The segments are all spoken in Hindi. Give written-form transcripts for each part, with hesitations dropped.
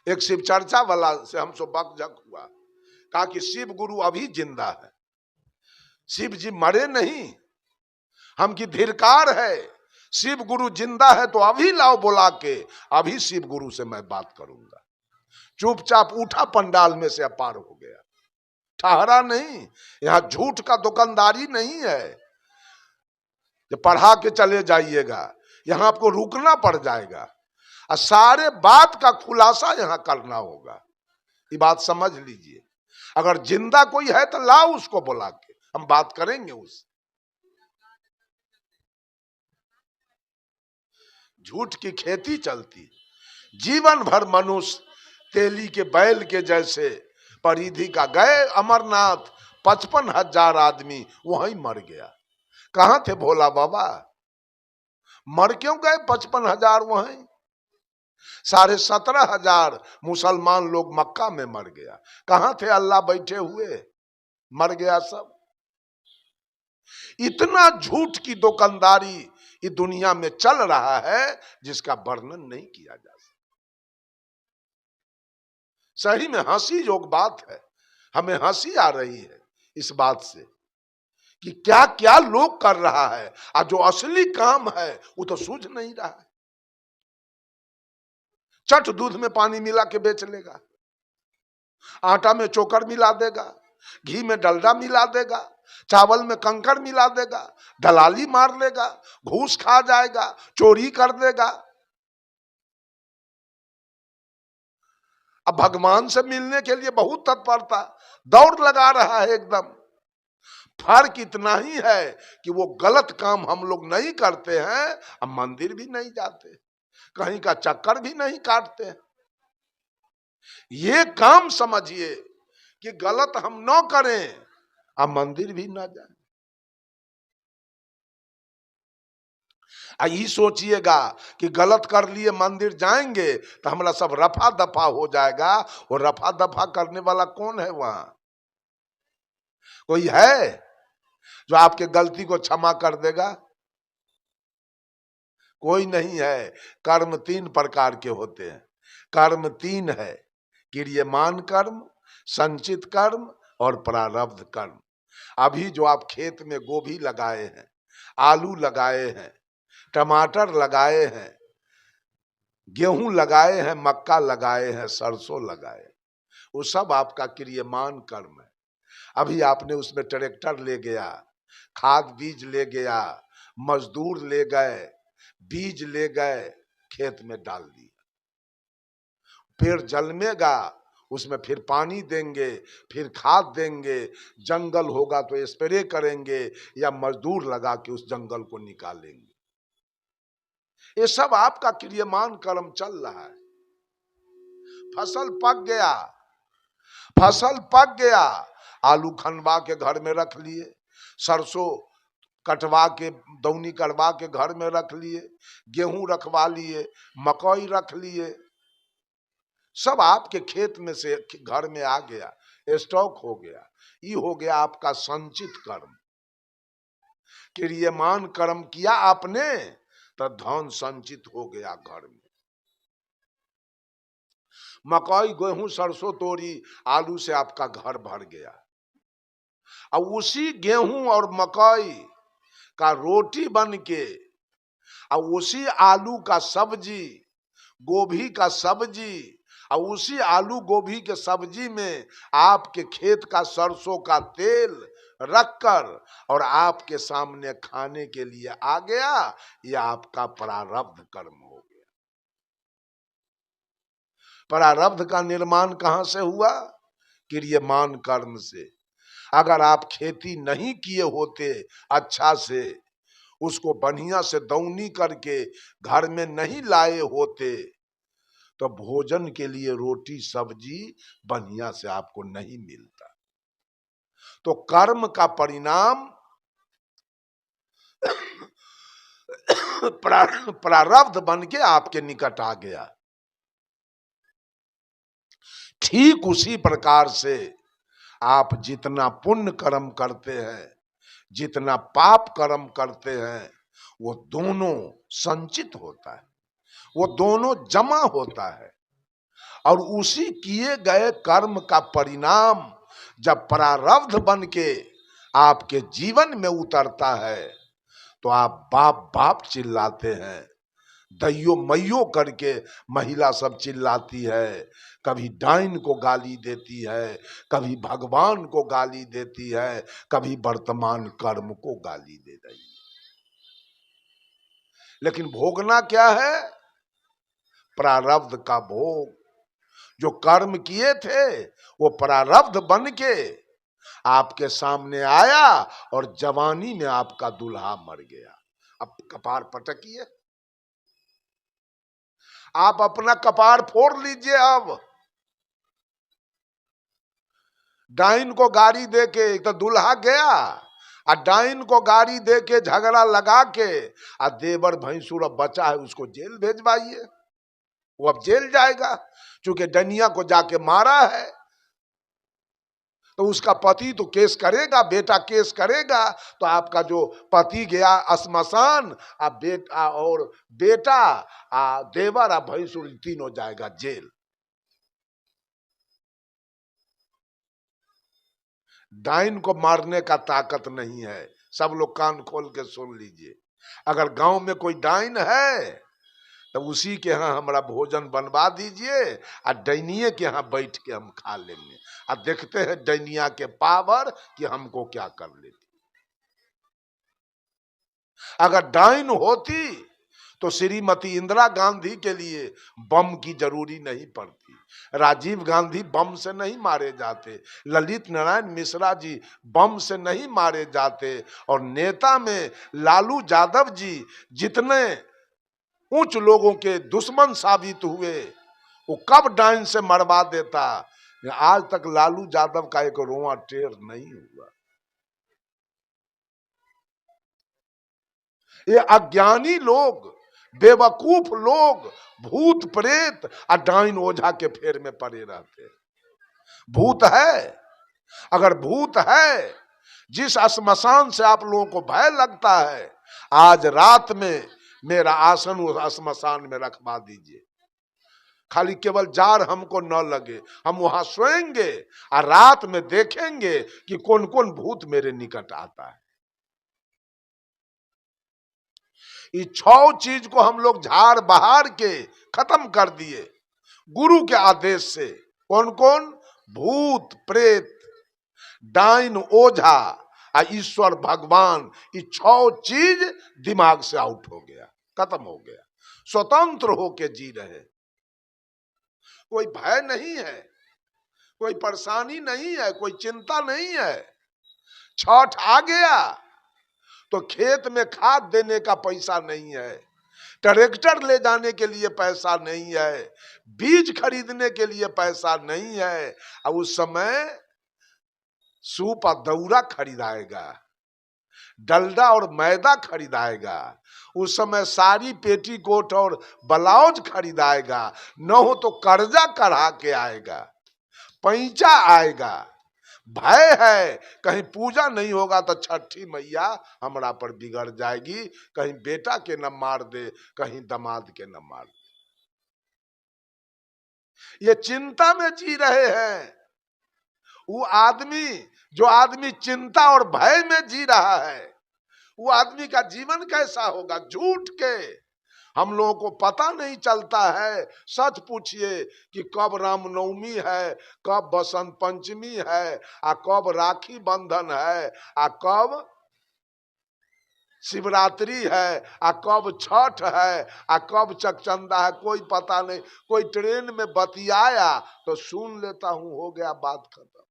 एक शिव चर्चा वाला से हमसे बकझक हुआ, कहा कि शिव गुरु अभी जिंदा है, शिव जी मरे नहीं, हम की धिक्कार है, शिव गुरु जिंदा है तो अभी लाओ बुला के, अभी शिव गुरु से मैं बात करूंगा। चुपचाप उठा, पंडाल में से अपार हो गया, ठहरा नहीं। यहां झूठ का दुकानदारी नहीं है कि पढ़ा के चले जाइएगा, यहां आपको रुकना पड़ जाएगा और सारे बात का खुलासा यहां करना होगा। ये बात समझ लीजिए। अगर जिंदा कोई है तो लाओ उसको बुला के, हम बात करेंगे उससे। झूठ की खेती चलती, जीवन भर मनुष्य तेली के बैल के जैसे परिधि का गए अमरनाथ, 55,000 आदमी वहीं मर गया। कहां थे भोला बाबा? मर क्यों गए 55,000 वहीं? 17,500 मुसलमान लोग मक्का में मर गया। कहां थे अल्लाह बैठे हुए? मर गया सब। इतना झूठ की दुकानदारी इस दुनिया में चल रहा है जिसका वर्णन नहीं किया जा सकता। सही में हंसी योग बात है, हमें हंसी आ रही है इस बात से कि क्या क्या लोग कर रहा है और जो असली काम है वो तो सूझ नहीं रहा है। चट दूध में पानी मिला के बेच लेगा, आटा में चोकर मिला देगा, घी में डलडा मिला देगा, चावल में कंकड़ मिला देगा, दलाली मार लेगा, घूस खा जाएगा, चोरी कर देगा। अब भगवान से मिलने के लिए बहुत तत्परता, दौड़ लगा रहा है एकदम। फर्क इतना ही है कि वो गलत काम हम लोग नहीं करते हैं, अब मंदिर भी नहीं जाते, कहीं का चक्कर भी नहीं काटते हैं। ये काम समझिए कि गलत हम न करें, अब मंदिर भी ना जाए। ये सोचिएगा कि गलत कर लिए मंदिर जाएंगे तो हमारा सब रफा दफा हो जाएगा। वो रफा दफा करने वाला कौन है? वहां कोई है जो आपके गलती को क्षमा कर देगा? कोई नहीं है। कर्म 3 प्रकार के होते हैं। कर्म 3 है, क्रियमान कर्म, संचित कर्म और प्रारब्ध कर्म। अभी जो आप खेत में गोभी लगाए हैं, आलू लगाए हैं, टमाटर लगाए हैं, गेहूं लगाए हैं, मक्का लगाए हैं, सरसों लगाए, वो सब आपका क्रियमान कर्म है। अभी आपने उसमें ट्रैक्टर ले गया, खाद बीज ले गया, मजदूर ले गए, बीज ले गए, खेत में डाल दिया। पेड़ जन्मेगा, उसमें फिर पानी देंगे, फिर खाद देंगे, जंगल होगा तो स्प्रे करेंगे या मजदूर लगा के उस जंगल को निकालेंगे। ये सब आपका क्रियमान कर्म चल रहा है। फसल पक गया, फसल पक गया, आलू खनवा के घर में रख लिए, सरसों कटवा के दौनी करवा के घर में रख लिए, गेहूं रखवा लिए, मकई रख लिए, सब आपके खेत में से घर में आ गया, स्टॉक हो गया। ये हो गया आपका संचित कर्म। क्रियमान कर्म किया आपने तो धन संचित हो गया घर में। मकई गेहूं सरसों तोरी आलू से आपका घर भर गया। अब उसी गेहूं और मकई का रोटी बन के, और उसी आलू का सब्जी, गोभी का सब्जी, और उसी आलू गोभी के सब्जी में आपके खेत का सरसों का तेल रखकर और आपके सामने खाने के लिए आ गया। यह आपका प्रारब्ध कर्म हो गया। प्रारब्ध का निर्माण कहां से हुआ? क्रियमान कर्म से। अगर आप खेती नहीं किए होते अच्छा से, उसको बढ़िया से दौनी करके घर में नहीं लाए होते, तो भोजन के लिए रोटी सब्जी बढ़िया से आपको नहीं मिलता। तो कर्म का परिणाम प्रारब्ध बन के आपके निकट आ गया। ठीक उसी प्रकार से आप जितना पुण्य कर्म करते हैं, जितना पाप कर्म करते हैं, वो दोनों संचित होता है, वो दोनों जमा होता है। और उसी किए गए कर्म का परिणाम जब प्रारब्ध बन के आपके जीवन में उतरता है तो आप बाप बाप चिल्लाते हैं, दैयो मैयो करके महिला सब चिल्लाती है, कभी डाइन को गाली देती है, कभी भगवान को गाली देती है, कभी वर्तमान कर्म को गाली दे रही है। लेकिन भोगना क्या है? प्रारब्ध का भोग। जो कर्म किए थे वो प्रारब्ध बन के आपके सामने आया और जवानी में आपका दूल्हा मर गया। अब कपार पटकिए, आप अपना कपार फोड़ लीजिए। अब डाइन को गाड़ी दे के तो दूल्हा गया, और डाइन को गाड़ी दे के झगड़ा लगा के और देवर भैंसुर अब बचा है उसको जेल भेजवाइए। वो अब जेल जाएगा, क्योंकि डनिया को जाके मारा है। तो उसका पति तो केस करेगा, बेटा केस करेगा, तो आपका जो पति गया श्मशान, और बेटा देवर और भैंसुर तीनों जाएगा जेल। डाइन को मारने का ताकत नहीं है। सब लोग कान खोल के सुन लीजिए, अगर गांव में कोई डाइन है तो उसी के यहाँ हमारा भोजन बनवा दीजिए और डैनिये के यहाँ बैठ के हम खा लेंगे, और देखते हैं डैनिया के पावर कि हमको क्या कर लेती। अगर डाइन होती तो श्रीमती इंदिरा गांधी के लिए बम की जरूरी नहीं पड़ती, राजीव गांधी बम से नहीं मारे जाते, ललित नारायण मिश्रा जी बम से नहीं मारे जाते, और नेता में लालू यादव जी जितने उच्च लोगों के दुश्मन साबित हुए, वो कब डाइन से मरवा देता। आज तक लालू यादव का एक रोआ टेढ़ नहीं हुआ। ये अज्ञानी लोग, बेवकूफ लोग भूत प्रेत और डाइन ओझा के फेर में पड़े रहते। भूत है, अगर भूत है, जिस श्मशान से आप लोगों को भय लगता है, आज रात में मेरा आसन उस श्मशान में रखवा दीजिए। खाली केवल जार हमको न लगे, हम वहां सोएंगे और रात में देखेंगे कि कौन कौन भूत मेरे निकट आता है। ये 6 चीज को हम लोग झाड़ बहार के खत्म कर दिए गुरु के आदेश से। कौन कौन? भूत प्रेत, डाइन ओझा और ईश्वर भगवान। ये 6 चीज दिमाग से आउट हो गया, खत्म हो गया। स्वतंत्र होके जी रहे, कोई भय नहीं है, कोई परेशानी नहीं है, कोई चिंता नहीं है। छठ आ गया तो खेत में खाद देने का पैसा नहीं है, ट्रैक्टर ले जाने के लिए पैसा नहीं है, बीज खरीदने के लिए पैसा नहीं है। और उस समय सूप और दौरा खरीदाएगा, डलडा और मैदा खरीदाएगा, उस समय साड़ी पेटीकोट और ब्लाउज खरीदाएगा, न हो तो कर्जा कढ़ा के आएगा, पैंचा आएगा। भय है कहीं पूजा नहीं होगा तो छठी मैया हमरा पर बिगड़ जाएगी, कहीं बेटा के न मार दे, कहीं दामाद के न मार दे। ये चिंता में जी रहे हैं। वो आदमी, जो आदमी चिंता और भय में जी रहा है, वो आदमी का जीवन कैसा होगा? झूठ के हम लोगों को पता नहीं चलता है। सच पूछिए कि कब रामनवमी है, कब बसंत पंचमी है, आ कब राखी बंधन है, आ कब शिवरात्रि है, आ कब छठ है, आ कब चकचंदा है, कोई पता नहीं। कोई ट्रेन में बतियाया तो सुन लेता हूं, हो गया बात खत्म।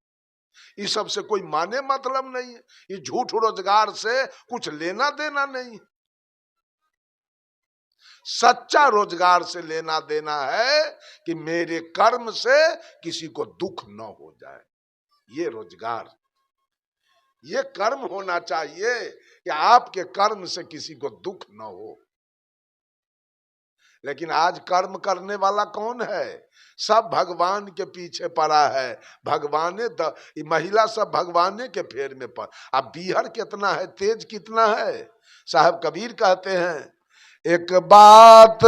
इस सब से कोई माने मतलब नहीं है। ये झूठ रोजगार से कुछ लेना देना नहीं है। सच्चा रोजगार से लेना देना है कि मेरे कर्म से किसी को दुख न हो जाए। ये रोजगार, ये कर्म होना चाहिए कि आपके कर्म से किसी को दुख न हो। लेकिन आज कर्म करने वाला कौन है? सब भगवान के पीछे पड़ा है। भगवाने महिला सब भगवाने के फेर में पड़। अब बीहर कितना है, तेज कितना है। साहब कबीर कहते हैं, एक बात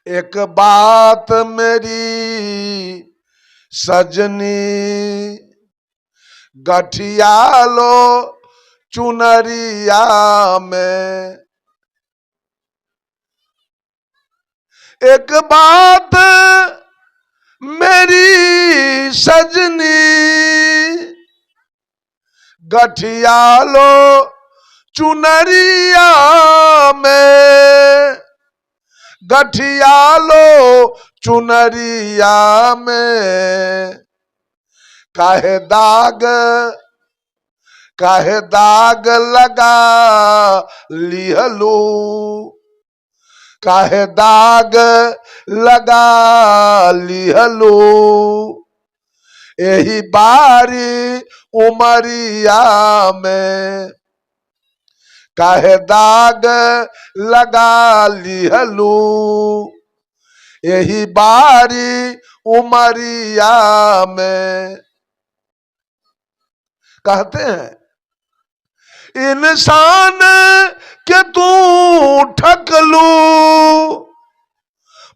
एक बात मेरी सजनी, गठिया लो चुनरिया में। एक बात मेरी सजनी, गठिया लो चुनरिया में, गठिया लो चुनरिया में। काहे दाग लगा लिहलू, काहे दाग लगा लिहलू, यही बारी उमरिया में। काहे दाग लगा लिहलू, यही बारी उमरिया में। कहते हैं इंसान के तू ठकलू,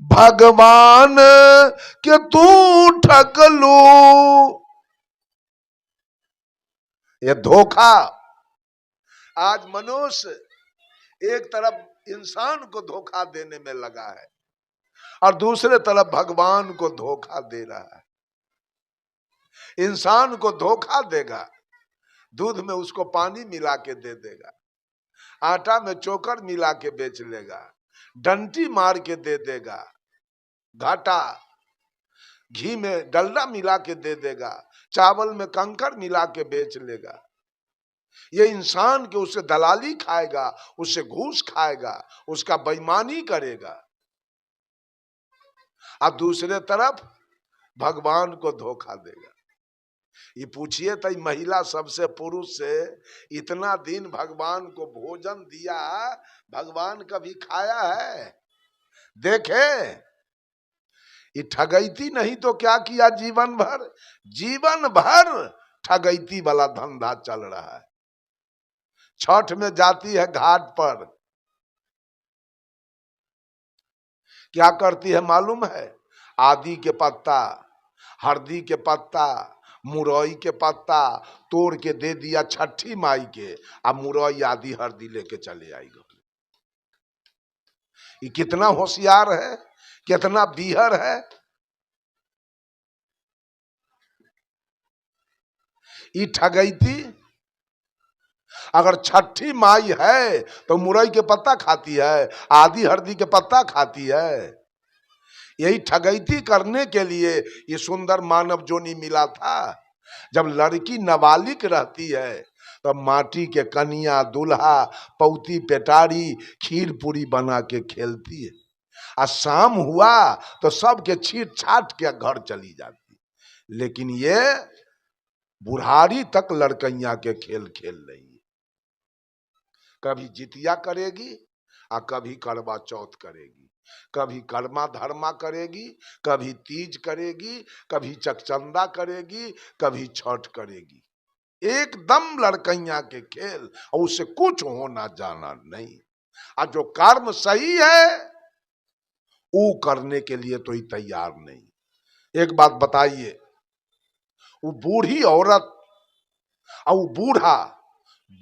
भगवान के तू ठकलू। ये धोखा। आज मनुष्य एक तरफ इंसान को धोखा देने में लगा है और दूसरे तरफ भगवान को धोखा दे रहा है। इंसान को धोखा देगा, दूध में उसको पानी मिला के दे देगा, आटा में चोकर मिला के बेच लेगा, डंटी मार के दे देगा, घाटा घी में डलडा मिला के दे देगा, चावल में कंकड़ मिला के बेच लेगा। ये इंसान के उससे दलाली खाएगा, उससे घूस खाएगा, उसका बेईमानी करेगा। और दूसरे तरफ भगवान को धोखा देगा। ये पूछिए तो महिला सबसे पुरुष से इतना दिन भगवान को भोजन दिया, भगवान कभी खाया है? देखे ये ठगैती नहीं तो क्या किया जीवन भर? जीवन भर ठगैती वाला धंधा चल रहा है। छठ में जाती है घाट पर, क्या करती है मालूम है? आदि के पत्ता, हल्दी के पत्ता, मुरई के पत्ता तोड़ के दे दिया छठी माई के, अब मुरई आदि हल्दी लेके चले आएगा। ये कितना होशियार है, कितना बीहर है। ये ठगैती। अगर छठी माई है तो मुरई के पत्ता खाती है, आदि हल्दी के पत्ता खाती है। यही ठगैती करने के लिए ये सुंदर मानव जोनी मिला था। जब लड़की नाबालिग रहती है तो माटी के कनिया, दूल्हा, पौती, पेटारी, खीर पूरी बना के खेलती है। और शाम हुआ तो सबके छीट छाट के घर चली जाती। लेकिन ये बुढ़ारी तक लड़कैया के खेल खेल रही है। कभी जितिया करेगी और कभी करवा चौथ करेगी, कभी कर्मा धर्मा करेगी, कभी तीज करेगी, कभी चकचंदा करेगी, कभी छठ करेगी। एकदम लड़कैया के खेल, और उससे कुछ होना जाना नहीं। और जो कर्म सही है वो करने के लिए तो ही तैयार नहीं। एक बात बताइए, वो बूढ़ी औरत और वो बूढ़ा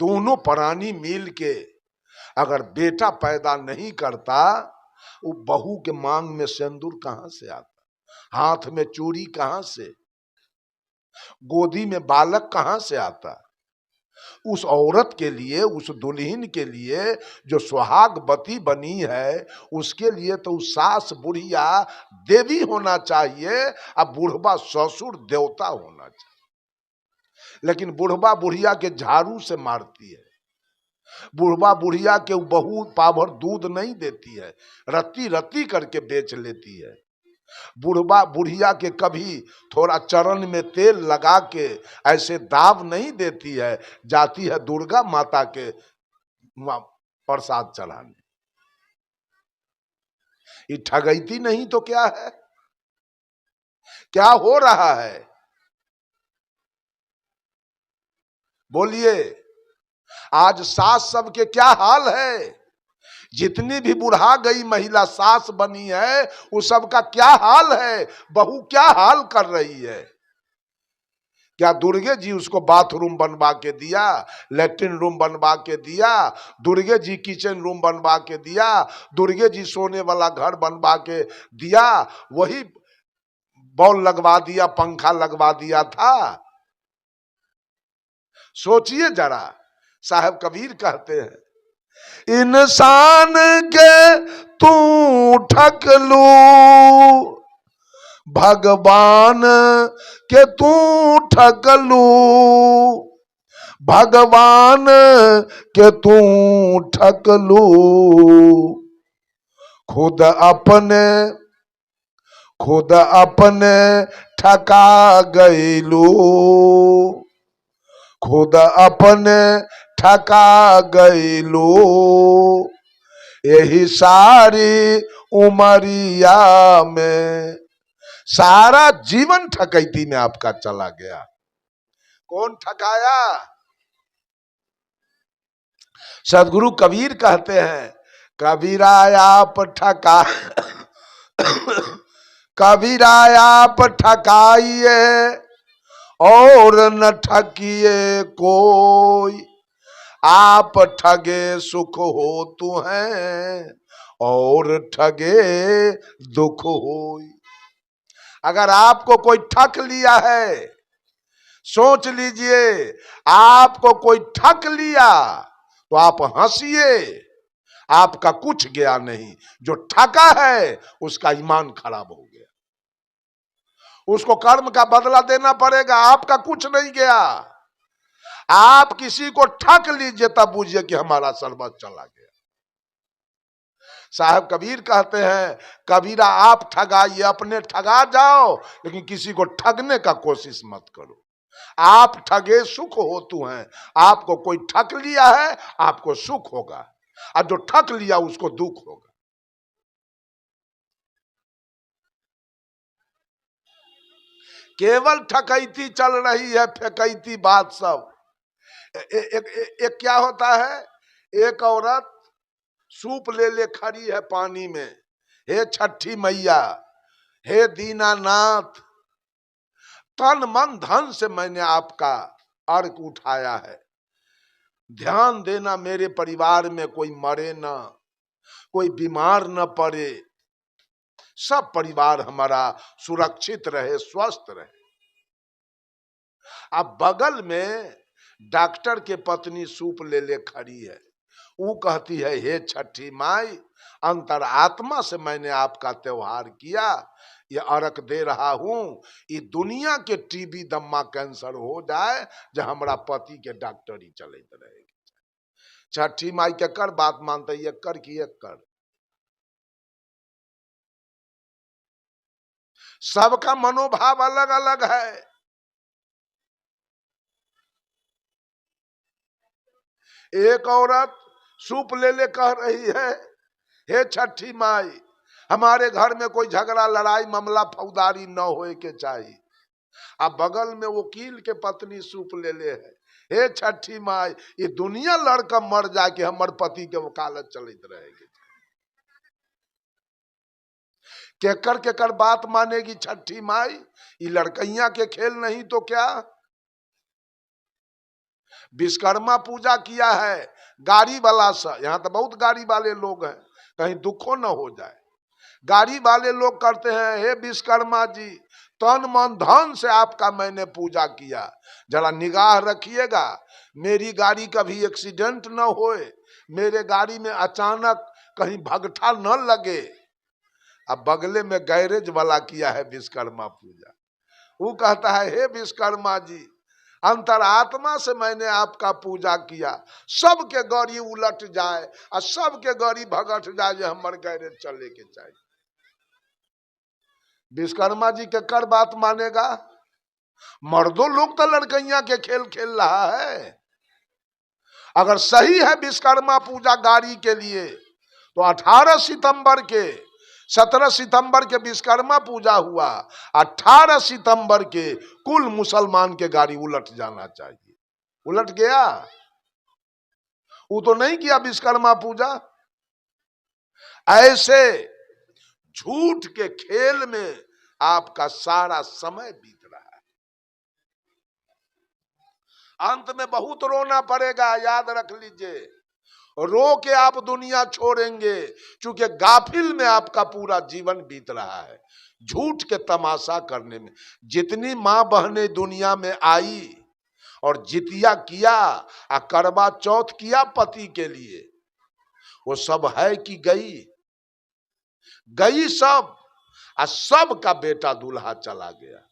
दोनों प्राणी मिल के अगर बेटा पैदा नहीं करता, वो बहू के मांग में सिंदूर कहां से आता, हाथ में चूड़ी कहां से, गोदी में बालक कहां से आता? उस औरत के लिए, उस दुल्हन के लिए जो सुहागवती बनी है, उसके लिए तो सास बुढ़िया देवी होना चाहिए और बुढ़वा ससुर देवता होना चाहिए। लेकिन बुढ़वा बुढ़िया के झाड़ू से मारती है। बुढ़वा बुढ़िया के बहू पाभर दूध नहीं देती है, रत्ती रत्ती करके बेच लेती है। बुढ़वा बुढ़िया के कभी थोड़ा चरण में तेल लगा के ऐसे दाव नहीं देती है, जाती है दुर्गा माता के प्रसाद चढ़ाने। ये ठगैती नहीं तो क्या है? क्या हो रहा है बोलिए? आज सास सब के क्या हाल है? जितनी भी बुढ़ा गई महिला सास बनी है, उस सबका क्या हाल है, बहू क्या हाल कर रही है। क्या दुर्गे जी उसको बाथरूम बनवा के दिया, लेट्रिन रूम बनवा के दिया, दुर्गे जी किचन रूम बनवा के दिया, दुर्गे जी सोने वाला घर बनवा के दिया, वही बॉल लगवा दिया, पंखा लगवा दिया था। सोचिए जरा, साहब कबीर कहते हैं, इंसान के तू ठग लू, भगवान के तू ठग लू, भगवान के तू ठग लू, खुद अपने ठका गईलू, खुद अपने ठका गईलू, यही सारी उमरिया में, सारा जीवन ठकैती में आपका चला गया। कौन ठकाया? सदगुरु कबीर कहते हैं, कबीरा आप ठका कबीरा आप ठकाइए और न ठगिए कोई, आप ठगे सुख हो तू है और ठगे दुख हो। अगर आपको कोई ठग लिया है, सोच लीजिए, आपको कोई ठग लिया तो आप हंसिए, आपका कुछ गया नहीं। जो ठगा है उसका ईमान खराब हो गया, उसको कर्म का बदला देना पड़ेगा, आपका कुछ नहीं गया। आप किसी को ठग लीजिए तब बुझिए कि हमारा सर्वस्व चला गया। साहब कबीर कहते हैं, कबीरा आप ठगाइए, अपने ठगा जाओ, लेकिन किसी को ठगने का कोशिश मत करो। आप ठगे सुख हो तू हैं, आपको कोई ठग लिया है आपको सुख होगा, और जो ठग लिया उसको दुख होगा। केवल ठकैती चल रही है, फेकैती बात सब। एक क्या होता है, एक औरत सूप ले खड़ी है पानी में, हे छठी मैया, हे दीनानाथ, तन मन धन से मैंने आपका अर्घ उठाया है, ध्यान देना मेरे परिवार में कोई मरे ना, कोई बीमार न पड़े, सब परिवार हमारा सुरक्षित रहे, स्वस्थ रहे। अब बगल में डॉक्टर के पत्नी सूप ले खड़ी है, वो कहती है, हे छठी माई, अंतरात्मा से मैंने आपका त्योहार किया, ये अर्घ दे रहा हूं, ये दुनिया के टीबी दम्मा कैंसर हो जाए जो हमारा पति के डॉक्टरी चलते रहेगी। छठी माई के कर बात मानते, ये कर की एक कर। सबका मनोभाव अलग अलग है। एक औरत सूप ले कह रही है, हे छठी माई, हमारे घर में कोई झगड़ा लड़ाई मामला फौजदारी न होए के चाहिए। अब बगल में वकील के पत्नी सूप ले है, हे छठी माई, ये दुनिया लड़का मर जाए कि हमार पति के वकालत चलते रहेगी। केकर बात मानेगी छठी माई? ये लड़कैया के खेल नहीं तो क्या। विश्वकर्मा पूजा किया है गाड़ी वाला से, यहाँ तो बहुत गाड़ी वाले लोग हैं, कहीं दुखो न हो जाए। गाड़ी वाले लोग करते हैं, हे विश्वकर्मा जी, तन मन धन से आपका मैंने पूजा किया, जरा निगाह रखिएगा मेरी गाड़ी कभी एक्सीडेंट न होए, मेरे गाड़ी में अचानक कहीं भगठा न लगे। अब बगले में गैरेज वाला किया है विश्वकर्मा पूजा, वो कहता है, हे विश्वकर्मा जी, अंतरात्मा से मैंने आपका पूजा किया, सबके गाड़ी उलट जाए और सबके गाड़ी भगट जाए, जो हमारे गैरेज चले के चाहिए। विश्वकर्मा जी के कर बात मानेगा? मर्दों लोग तो लड़कैया के खेल खेल रहा है। अगर सही है विश्वकर्मा पूजा गाड़ी के लिए, तो 18 सितंबर के 17 सितंबर के विश्वकर्मा पूजा हुआ, 18 सितंबर के कुल मुसलमान के गाड़ी उलट जाना चाहिए। उलट गया? वो तो नहीं किया विश्वकर्मा पूजा। ऐसे झूठ के खेल में आपका सारा समय बीत रहा है। अंत में बहुत रोना पड़ेगा, याद रख लीजिए। रो के आप दुनिया छोड़ेंगे, क्योंकि गाफिल में आपका पूरा जीवन बीत रहा है, झूठ के तमाशा करने में। जितनी मां बहनें दुनिया में आई और जितिया किया और करवा चौथ किया पति के लिए, वो सब है कि गई? गई सब, और सब का बेटा दूल्हा चला गया।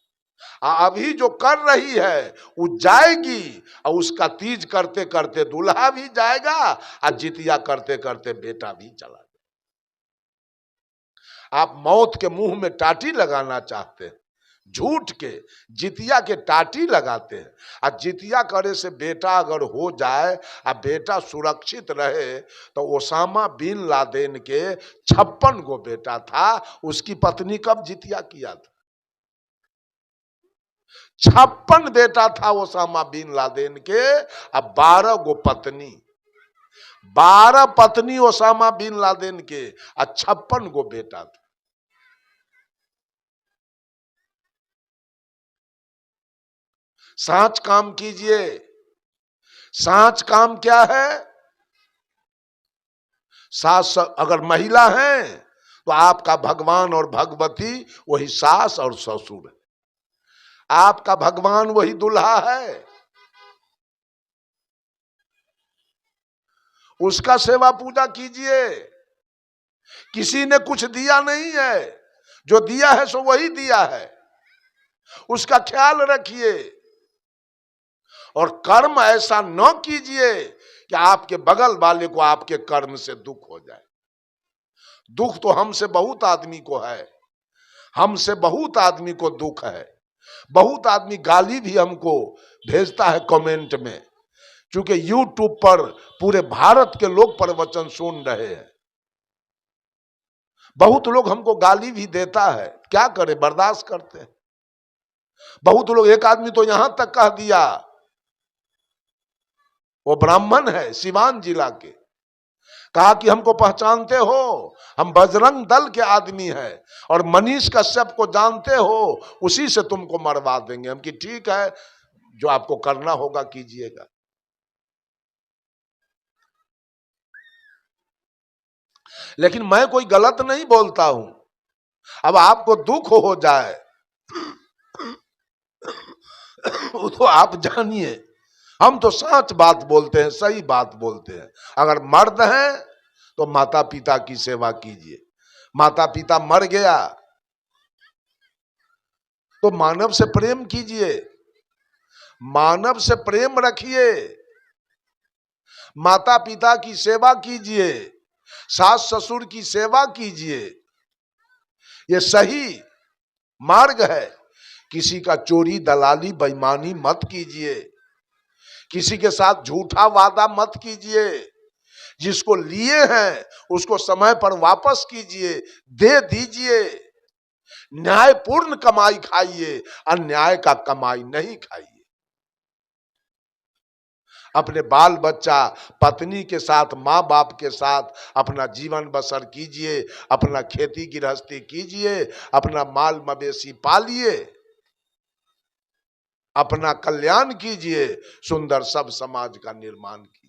अभी जो कर रही है वो जाएगी, और उसका तीज करते करते दूल्हा भी जाएगा और जितिया करते करते बेटा भी चला जाएगा। आप मौत के मुंह में टाटी लगाना चाहते हैं, झूठ के जितिया के टाटी लगाते हैं। और जितिया करे से बेटा अगर हो जाए और बेटा सुरक्षित रहे, तो ओसामा बिन लादेन के 56 गो बेटा था, उसकी पत्नी कब जितिया किया था? 56 बेटा था ओसामा बिन लादेन के, अब 12 गो पत्नी, 12 पत्नी ओसामा बिन लादेन के, और 56 गो बेटा था। सांच काम कीजिए। सांच काम क्या है? सास अगर महिला है तो आपका भगवान और भगवती वही सास और ससुर है, आपका भगवान वही दूल्हा है। उसका सेवा पूजा कीजिए। किसी ने कुछ दिया नहीं है, जो दिया है सो वही दिया है, उसका ख्याल रखिए। और कर्म ऐसा न कीजिए कि आपके बगल वाले को आपके कर्म से दुख हो जाए। दुख तो हमसे बहुत आदमी को है, हमसे बहुत आदमी को दुख है। बहुत आदमी गाली भी हमको भेजता है कमेंट में, क्योंकि यूट्यूब पर पूरे भारत के लोग प्रवचन सुन रहे हैं। बहुत लोग हमको गाली भी देता है, क्या करें, बर्दाश्त करते हैं। बहुत लोग, एक आदमी तो यहां तक कह दिया, वो ब्राह्मण है सिवान जिला के, कहा कि हमको पहचानते हो, हम बजरंग दल के आदमी हैं और मनीष कश्यप को जानते हो, उसी से तुमको मरवा देंगे हम। कि ठीक है, जो आपको करना होगा कीजिएगा। लेकिन मैं कोई गलत नहीं बोलता हूं। अब आपको दुख हो जाए वो तो आप जानिए, हम तो सच बात बोलते हैं, सही बात बोलते हैं। अगर मर्द हैं तो माता पिता की सेवा कीजिए। माता पिता मर गया तो मानव से प्रेम कीजिए, मानव से प्रेम रखिए, माता पिता की सेवा कीजिए, सास ससुर की सेवा कीजिए। ये सही मार्ग है। किसी का चोरी दलाली बेईमानी मत कीजिए, किसी के साथ झूठा वादा मत कीजिए। जिसको लिए हैं उसको समय पर वापस कीजिए, दे दीजिए। न्यायपूर्ण कमाई खाइए, अन्याय का कमाई नहीं खाइए। अपने बाल बच्चा पत्नी के साथ, माँ बाप के साथ अपना जीवन बसर कीजिए, अपना खेती गृहस्थी कीजिए, अपना माल मवेशी पालिए, अपना कल्याण कीजिए, सुंदर सब समाज का निर्माण कीजिए।